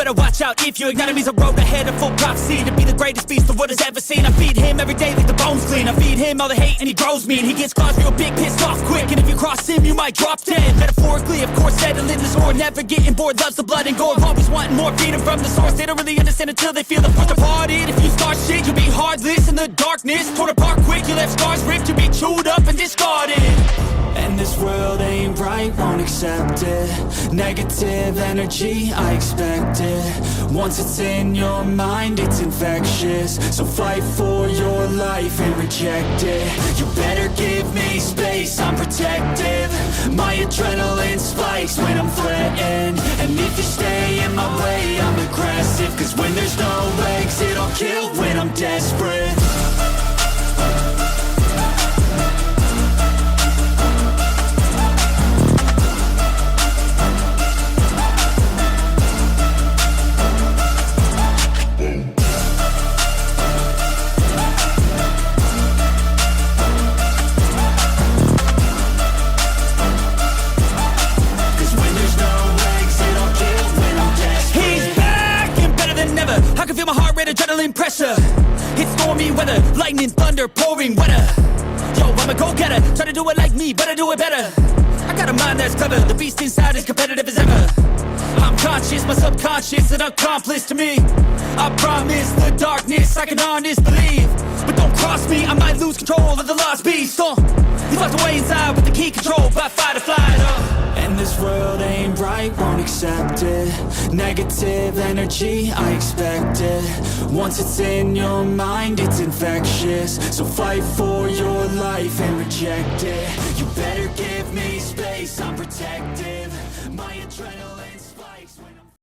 better watch out if your enemy's a road ahead of full prophecy to be the greatest beast the world has ever seen. I feed him every day like the bones clean. I feed him all the hate and he grows me, and he gets claws real big, pissed off quick, and if you cross him you might drop dead. Metaphorically, of course, settling the score, never getting bored, loves the blood and gore, always wanting more freedom from the source. They don't really understand until they feel the force departed. If you start shit, you'll be heartless in the darkness, torn apart quick, you left scars ripped, you'll be chewed up and discarded. And this world ain't right, won't accept it. Negative energy, I expect it. Once it's in your mind, it's infectious. So fight for your life and reject it. You better give me space, I'm protective. My adrenaline spikes when I'm threatened. And if you stay in my way, I'm aggressive. Cause when there's no exit, I'll kill when I'm desperate. Adrenaline pressure, it's stormy weather, lightning, thunder, pouring weather. Yo, I'm a go-getter, try to do it like me, but I do it better. I got a mind that's clever, the beast inside is competitive as ever. I'm conscious, my subconscious, an accomplice to me. I promise the darkness, I can honest believe. But don't cross me, I might lose control of the lost beast. He's locked away inside with the key controlled by fight or flight. And this world ain't right, won't accept it. Negative energy, I expect it. Once it's in your mind, it's infectious. So fight for your life and reject it. You better give me space, I'm protective. My adrenaline spikes when